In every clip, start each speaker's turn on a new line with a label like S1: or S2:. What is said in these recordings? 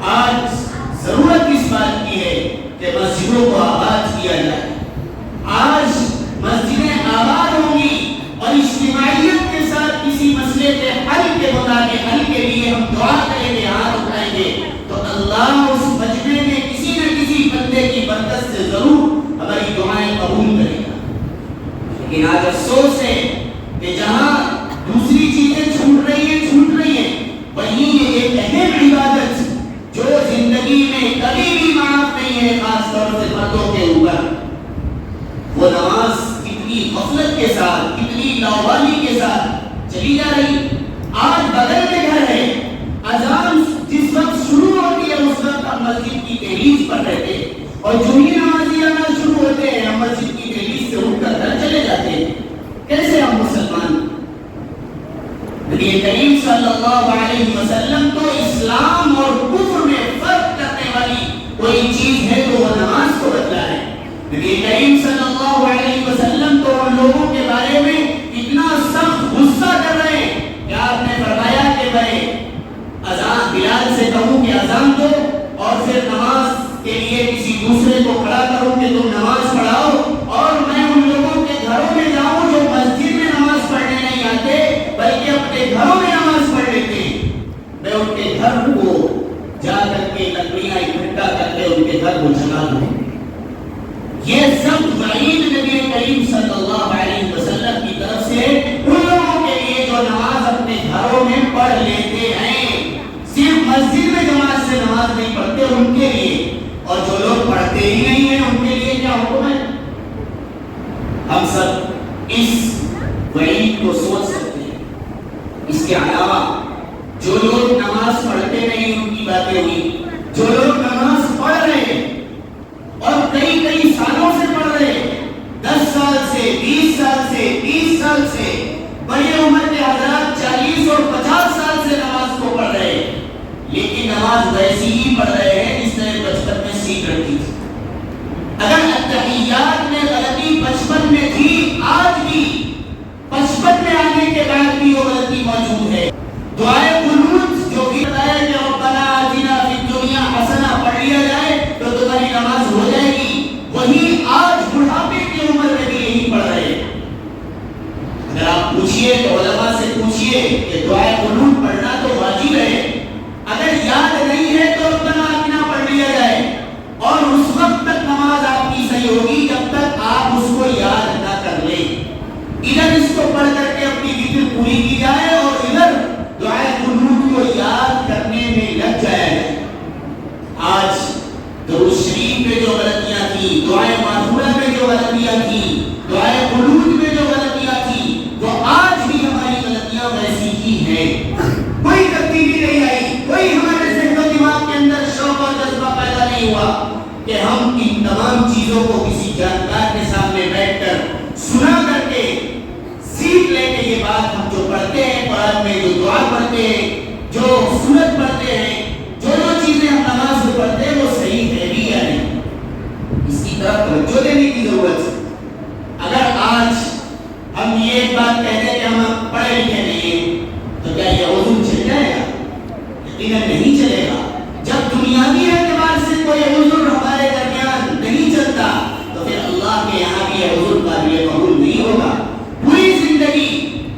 S1: آج ضرورت اس بات کی ہے کہ مسجدوں کو آباد کیا جائے. آج مسجدیں آباد ہوں گی اور اجتماعیت کے ساتھ کسی مسئلے کے حل کے مطابق حل کے لیے ہم دعا کریں گے, ہاتھ اٹھائیں گے, تو اللہ اس مجمع میں کسی نہ کسی بندے کی برکت سے ضرور ہماری دعائیں قبول کرے گا. لیکن آج افسوس ہے کہ جہاں دوسری چیزیں چھوٹ رہی ہیں وہیں یہ ایک اہم عبادت جو زندگی میں کبھی بھی معاف نہیں ہے, خاص طور سے مردوں کے اوپر, وہ نماز کتنی غفلت کے ساتھ, کتنی لاوالی کے ساتھ چلی جا رہی. آج بغل میں گھر ہے, اذان جس وقت شروع ہوتی ہے اس وقت ہم مسجد کی دہلیز پر رہتے ہیں, اور جو ہی نمازی آنا شروع ہوتے ہیں ہم مسجد کی دہلیز سے اٹھ کر گھر چلے جاتے ہیں. کیسے ہم مسلمان؟ نبی کریم صلی اللہ علیہ وسلم تو اسلام اور کفر میں فرق کرنے والی کوئی چیز ہے تو وہ نماز کو بتلا ہے. نبی کریم صلی اللہ علیہ وسلم تو ان لوگوں کے بارے میں اتنا سخت غصہ کر رہے ہیں کہ آپ نے فرمایا کہ میں اذان بلال سے کہوں کہ اذان دو اور پھر نماز کے لیے کسی دوسرے کو کھڑا کروں کہ تم نماز پڑھاؤ, اور میں ان لوگوں کے گھروں میں جاؤں جو مسجد میں نماز پڑھنے نہیں آتے بلکہ اپنے گھروں میں نماز پڑھ لیتے ہیں, میں ان کے گھر کو جا کر کے لکڑیاں اکٹھا کر کے ان کے گھر کو جلا دوں. یہ سب وعید نبی کریم صلی اللہ علیہ وسلم کی طرف سے ان لوگوں کے لیے جو نماز اپنے گھروں میں پڑھ لیتے ہیں, صرف مسجد میں جماعت سے نماز نہیں پڑھتے ان کے لیے, اور جو لوگ پڑھتے ہی نہیں ہیں ان کے لیے کیا حکم ہے. ہم سب اس وعید کو سوچ سکتے ہیں. اس کے علاوہ جو لوگ نماز پڑھتے نہیں ان کی باتیں ہوئی, جو لوگ نماز پڑھ رہے ہیں اور کئی سالوں سے پڑھ رہے ہیں, 10 سال سے, 20 سال سے, 30 سال سے, بڑی عمر کے حضرات 40 اور 50 سال سے نماز کو پڑھ رہے ہیں, لیکن نماز ویسی ہی پڑھ رہے ہیں جس نے بچپن میں سیکھ رکھی تھی. اگر اتحیات میں غلطی بچپن میں تھی, آج بھی 55 میں آنے کے بعد بھی وہ غلطی موجود ہے. دعائے قنوت جو بھی بتایا کہ ربنا آتنا فی الدنیا حسنہ پڑھ لیا جائے تو تمہاری نماز ہو جائے گی, وہی آج بڑھاپے کی عمر میں بھی یہی پڑھ رہے ہیں. اگر آپ پوچھئے تو علماء سے پوچھئے کہ دعائے قنوت پڑھنا تو واجب ہے, اگر یاد نہیں ہے تو ربنا آتنا پڑھ لیا جائے, اور اس وقت تک نماز آپ کی صحیح ہوگی جب تک آپ اس کو یاد نہ کر لیں. ادھر اس کو پڑھ کر کے اپنی ذکر پوری کی جائے اور ادھر دعائے قنوت کو یاد کرنے میں لگ جائے. آج درود شریف میں جو غلطیاں تھیں, دعائے معذورہ میں جو غلطیاں تھیں, دعائے قنوت میں جو غلطیاں تھیں, وہ آج بھی ہماری غلطیاں ویسی ہی ہیں. کوئی تبدیلی نہیں آئی, کوئی ہمارے ذہن و دماغ کے اندر شوق اور جذبہ پیدا نہیں ہوا کہ ہم ان تمام چیزوں کو کسی جانکار کے سامنے بیٹھ کر سنا کر کے سیکھ لیں کہ یہ بات ہم جو پڑھتے ہیں قرآن میں, جو دعا پڑھتے ہیں, جو سنت پڑھتے ہیں, جو چیزیں ہم نماز میں پڑھتے ہیں وہ صحیح ہے بھی یا نہیں. اس کی طرف توجہ دینے کی ضرورت ہے. اگر آج ہم یہ بات کہتے ہیں کہ ہم پڑھے لکھے نہیں ہیں تو کیا یہ عذر چل جائے گا؟ یقیناً نہیں چلے گا. جب دنیاوی اعتبار سے کوئی عذر ہمارے درمیان نہیں چلتا تو پھر اللہ کے یہاں بھی عذر قابل قبول نہیں ہوگا. پوری زندگی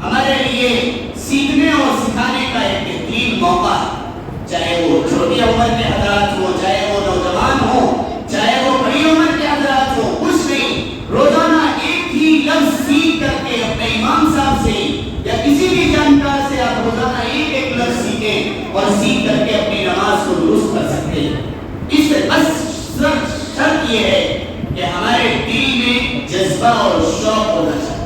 S1: ہمارے لیے سیکھنے اور سکھانے کا ایک بہترین موقع ہے, چاہے وہ چھوٹی عمر کے حضرات ہو, چاہے وہ نوجوان ہو, چاہے وہ بڑی عمر کے حضرات ہو, کچھ نہیں, روزانہ ایک ہی لفظ سیکھ کر کے اپنے امام صاحب سے یا کسی بھی جانکار سے آپ روزانہ ایک لفظ سیکھیں اور سیکھ کر کے اپنی نماز کو درست کر سکتے ہیں. اس سے بس شرط یہ ہے کہ ہمارے دل میں جذبہ اور شوق ہونا چاہیے.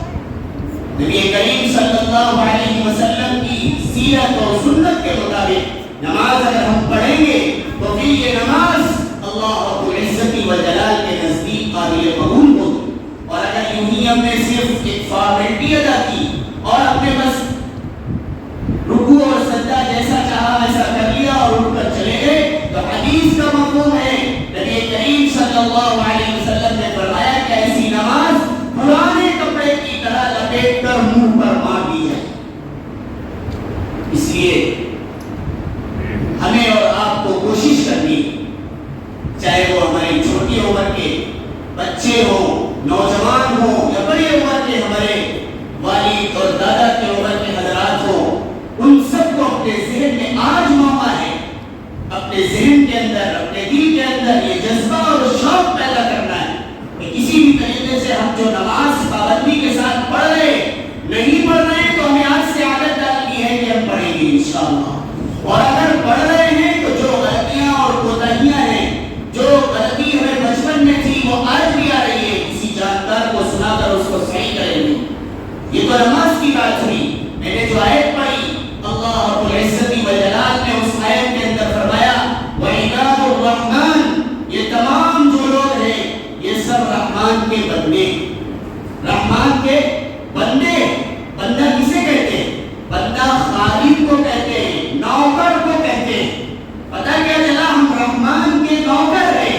S1: نبی کریم صلی اللہ علیہ وسلم کی سیرت اور سنت کے مطابق نماز اگر ہم پڑھیں گے تو پھر یہ نماز اللہ رب العزت و جلال کے نزدیک قابل قبول ہوگی. اور اگر یوں ہی ہم نے صرف ایک فارمیلٹی ادا کی اور اپنے بس رکوع اور سجدہ جیسا چاہا ویسا کر لیا اور اٹھ کر چلے گئے تو حدیث کا مفہوم ہے نبی کریم صلی اللہ علیہ وسلم نے فرمایا کہ ایسی نماز پرانے کپڑے کی طرح لپیٹ کر منہ پر مار دی ہے. اس لیے ہمیں اور آپ کو کوشش کریں چاہے وہ ہماری چھوٹی عمر کے بچے ہوں، نوجوان ہوں، یا بڑی عمر کے ہمارے والد اور دادا کی عمر کے حضرات ہوں، ان سب کو اپنے ذہن میں آج موقع ہے اپنے ذہن کے اندر، اپنے دل کے اندر یہ جذبہ اور شوق پیدا کرنا ہے کہ کسی بھی طریقے سے ہم جو نماز پابندی کے ساتھ پڑھ رہے نہیں پڑھ رہے ہیں تو ہمیں آج سے عادت ڈالنی ہے کہ ہم پڑھیں گے انشاءاللہ، اور اگر پڑھ رہے ہیں تو جو غلطیاں اور کوتاہیاں ہیں، جو غلطی ہمیں بچپن میں تھی وہ آج بھی آ رہی ہے، کسی جانکار کو سنا کر اس کو صحیح کریں گے۔ یہ تو نماز کی بات ہوئی۔ میں نے جو آیت پڑھی، اللہ رب العزت والجلال نے اس آیت کے اندر فرمایا وَعِبَادُ الرَّحْمَنِ، یہ تمام جو لوگ ہیں یہ سب رحمان کے بندے، رحمان کے بندے۔ بندہ کسے کہتے ہیں؟ بندہ خادم کو کہتے ہیں، نوکر کو کہتے ہیں۔ پتہ کیا چلا؟ ہم رحمان کے نوکر ہیں۔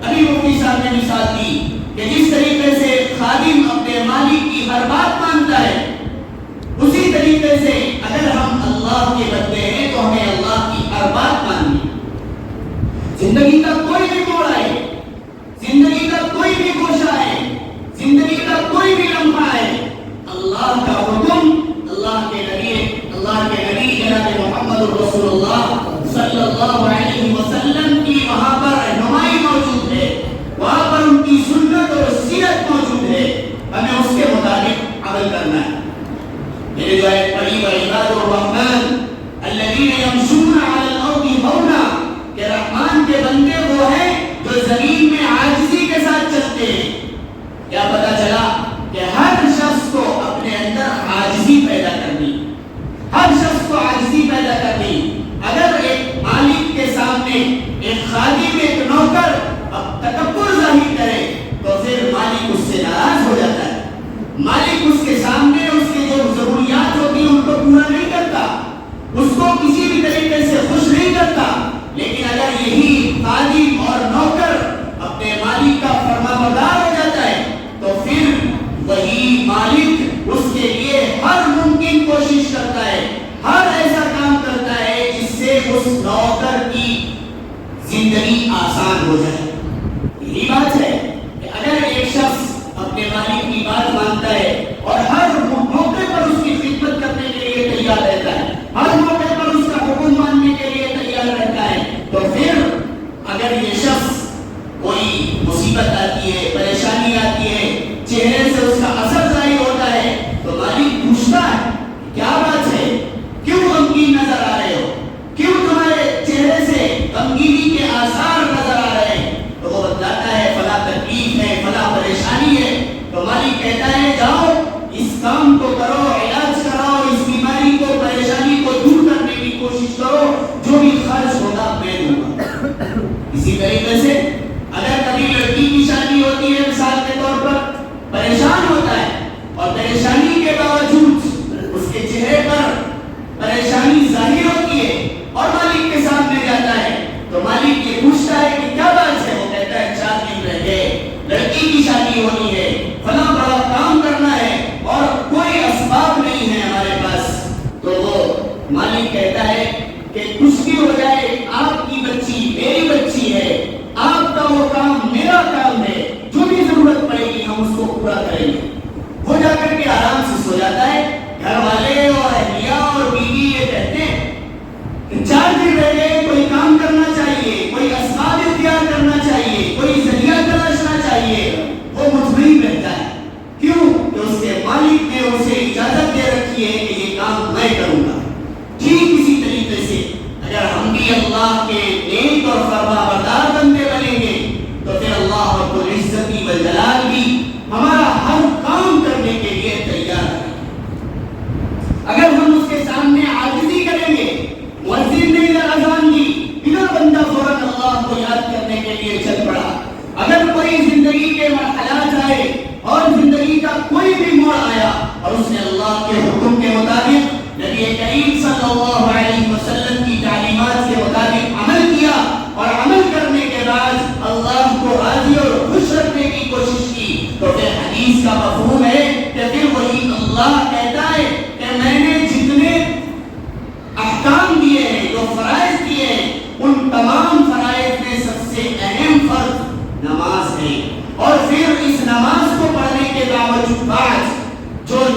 S1: ابھی مفتی صاحب نے مثال دی کہ جس طریقے سے خادم اپنے مالک کی ہر بات مانتا ہے، اسی طریقے سے اگر ہم اللہ کے بندے ہیں تو ہمیں اللہ کی ہر بات ماننی ہے۔ زندگی کا کوئی بھی موڑ آئے، زندگی کا کوئی بھی گوشہ ہے، زندگی کا کوئی بھی لمحہ ہے، اللہ کا حکم، اللہ کے نبی جناب محمد رسول اللہ صلی اللہ علیہ وسلم کی وہاں پر رہنمائی موجود ہے، وہاں پر ان کی سنت اور سیرت موجود ہے، ہمیں اس کے مطابق عمل کرنا ہے۔ میرے جو آیت پڑھی وَعِبَادُ الرَّحْمَنِ الَّذِينَ يَمْشُونَ عَلَى الْأَرْضِ هَوْنًا، کہ رحمان کے بندے وہ ہیں جو زمین میں عاجزی کے ساتھ چلتے ہیں۔ کیا پتا چلا کہ ہر شخص کو اپنے اندر عاجزی پیدا کرنی، ہر شخص کو عاجزی پیدا کرنی۔ اگر ایک مالک کے سامنے ایک خادم، ایک نوکر اب تکبر ظاہر کرے تو پھر مالک اس سے ناراض ہو جاتا ہے، مالک اس کے سامنے اس کے جو ضروریات ہوتی ہیں ان کو پورا نہیں کرتا، اس کو کسی بھی طریقے سے خوش نہیں کرتا۔ لیکن اگر یہی خادم اور نوکر اپنے مالک کا فرمانبردار ہو جاتا ہے تو پھر وہی مالک اس کے لیے ہر ممکن کوشش کرتا ہے، ہر ایسا کام کرتا ہے جس سے اس نوکر کی زندگی آسان ہو جائے۔ یہی بات ہے کہ اگر ایک شخص اپنے مالک کی بات مانتا ہے اور ہر موقع پر اس کی خدمت کرنے کے لیے تیار رہتا ہے، ہر موقع پر اس کا حکم ماننے کے لیے تیار رہتا ہے، تو پھر اگر یہ شخص کوئی مصیبت آتی ہے، پریشانی آتی ہے، چہرے سے اس کا اثر ظاہر ہوتا ہے تو مالک پوچھتا ہے کیا بات ہے، کیوں غمگین نظر آ رہے ہو، کیوں تمہارے چہرے سے غمگینی کے آثار نظر آ رہے ہیں؟ تو وہ بتاتا ہے فلاں تکلیف ہے، فلاں پریشانی ہے۔ تو مالک کہتا ہے جاؤ اس کام کو کرو، علاج کراؤ، اس بیماری کو، پریشانی کو دور کرنے کی کوشش کرو، جو بھی خرچ ہوگا میں دوں گا۔ اسی طریقے سے اگر کبھی لڑکی کی شادی ہوتی ہے مثال کے طور پر، پریشان ہوتا ہے اور پریشانی کے باوجود اس کے چہرے پر پریشانی ظاہر ہوتی ہے اور مالک کے سامنے جاتا ہے تو مالک یہ پوچھتا ہے کہ کیا بات ہے؟ وہ کہتا ہے 4 دن رہ گئے، لڑکی کی شادی ہونی ہے، فلاں بڑا کام کرنا ہے اور کوئی اسباب نہیں ہے ہمارے پاس۔ تو وہ مالک کہتا ہے کہ کچھ بھی ہو جائے آپ کی بچی میری بچی ہے، آپ کا وہ کام میرا کام ہے، جو بھی ضرورت پڑے گی ہم اس کو پورا کریں گے۔ وہ جا کر کے آرام سے سو جاتا ہے۔ گھر والے اور اہلیہ اور بیوی یہ کہتے ہیں کہ 4 دن رہ گئے، کوئی کام کرنا چاہیے، کوئی اسباب اختیار کرنا چاہیے، کوئی ذریعہ تلاشنا چاہیے۔ وہ مطمئن رہتا ہے، کیوں کہ اس کے مالک نے اسے اجازت دے رکھی ہے کہ یہ کام میں کروں گا۔ ٹھیک اسی طریقے سے اگر ہم بھی اللہ کے نیک اور فرمانبردار بندے بنیں گے تو پھر اللہ رب العزت والجلال بھی ہمارا ہر کام کرنے کے لیے تیار ہے۔ اگر ہم اس کے سامنے عاجزی کریں گے، مؤذن نے ادھر اذان دی، ادھر بندہ فوراً اللہ کو یاد کرنے کے لیے چل پڑا۔ اگر کوئی زندگی کے مرحلات آئے اور زندگی کا کوئی بھی موڑ آیا اور اس نے اللہ کے حکم کے مطابق نبی کریم صلی اللہ علیہ وسلم کی تعلیمات کے مطابق عمل کیا اور عمل کرنے کے بعد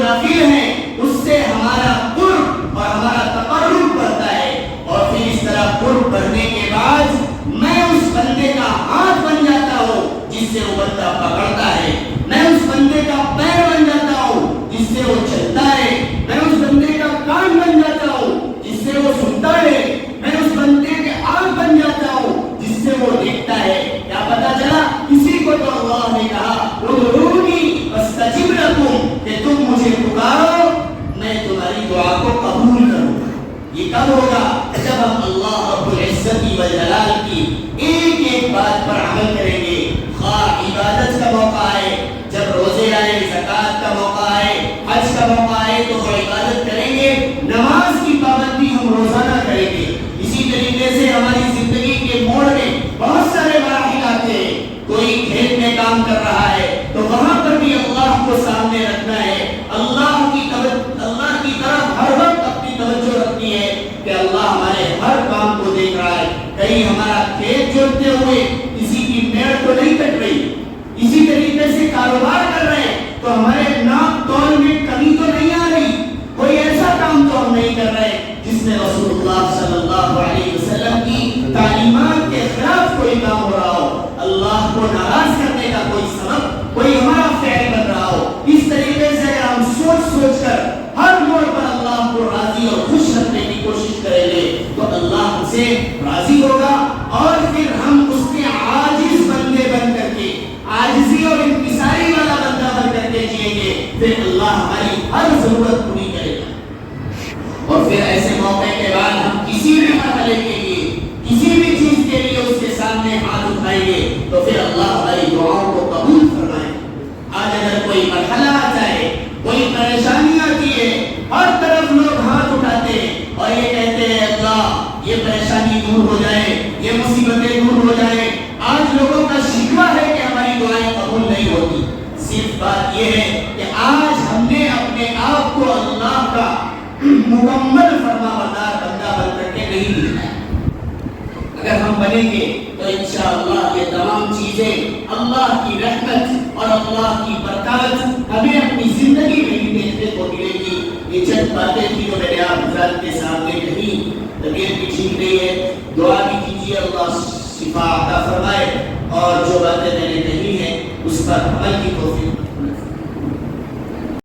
S1: نافل ہیں اس سے ہمارا قرب اور ہمارا تقرب بڑھتا ہے، اور پھر اس طرح قرب بڑھنے کے بعد میں اس بندے کا ہاتھ بن جاتا ہوں جس سے وہ بندہ پکڑتا ہے، میں اس بندے کا پیر بن جاتا ہوں جس سے وہ چلتا ہے، میں اس بندے کا کان بن جاتا ہوں جس سے وہ سنتا ہے، میں اس بندے کے آنکھ بن جاتا ہوں جس سے وہ دیکھتا ہے۔ کیا پتا چلا؟ اسی کو تو اللہ نے کہا ادعونی استجب لکم، کہ تم مجھے پکارو میں تمہاری دعا کو قبول کروں گا۔ یہ کب ہوگا؟ جب ہم اللہ رب العزت والجلال کی ایک ایک بات پر عمل کریں گے، خواہ عبادت کا موقع آئے، جب روزے آئے، زکوٰۃ کا موقع آئے، حج کا موقع آئے تو وہ عبادت کریں گے، نماز کی پابندی ہم روزانہ کریں گے۔ اسی طریقے سے ہماری زندگی کے موڑ میں بہت سارے مراحل آتے ہیں، کوئی کھیت میں کام کر رہا ہے تو وہاں پر بھی اللہ کو سامنے رکھنا ہے، اللہ کی طرف ہر وقت اپنی توجہ رکھنی ہے کہ اللہ ہمارے ہر کام کو دیکھ رہا ہے، کہیں ہمارا کھیت جوتتے ہوئے کسی کی میڑ تو نہیں کٹ رہی، اسی طریقے سے کاروبار کر رہے ہیں تو ہمارے ناپ تول میں کمی تو نہیں آ رہی، کوئی ایسا کام تو ہم نہیں کر رہے جس میں رسول اللہ صلی اللہ علیہ وسلم کی تعلیمات کے خلاف کوئی کام ہو رہا ہو، اللہ کو ناراض کرنے کا کوئی سبب کوئی ہمارا فعل بن رہا ہو۔ اس طریقے سے اگر ہم سوچ کر ہر موڑ پر اللہ کو راضی اور خوش رکھنے کی کوشش کریں گے تو اللہ ہم سے راضی ہوگا، اور پھر ہم اس کے عاجز بندے بن کر کے، عاجزی اور انکساری والا بندہ بن کر کے جئیں گے، پھر اللہ ہماری ہر ضرورت پوری کرے گا۔ اور پھر ایسے موقع کے بعد ہم کسی بھی مرحلے کے لیے، کسی بھی چیز کے لیے اس کے سامنے ہاتھ اٹھائیں گے تو پھر اللہ ہماری دعاؤں کو قبول فرمائے۔ آج اگر کوئی مرحلہ آ جائے، کوئی پریشانی آتی ہے، ہر طرف لوگ ہاتھ اٹھاتے ہیں اور یہ کہتے ہیں اللہ یہ پریشانی دور ہو جائے، یہ مصیبتیں دور ہو جائیں۔ آج لوگوں کا شکوہ ہے کہ ہماری دعائیں قبول نہیں ہوتی، صرف بات یہ ہے کہ آج ہم نے اپنے آپ کو اللہ کا مکمل فرما بردار بندہ بن کر کے نہیں دکھایا۔ اگر ہم بنیں گے تو انشاءاللہ یہ تمام چیزیں اللہ کی رحمت اور اللہ کی برکات ہمیں اپنی زندگی میں بھی دیکھنے کو ملے گی۔ یہ چند باتیں تھی جو میں نے آپ حضرات کے سامنے کہی، طبیعت بھی ٹھیک نہیں ہے، دعا بھی کیجیے اللہ شفا عطا فرمائے، اور جو باتیں میں نے کہی ہیں اس پر عمل کی توفیق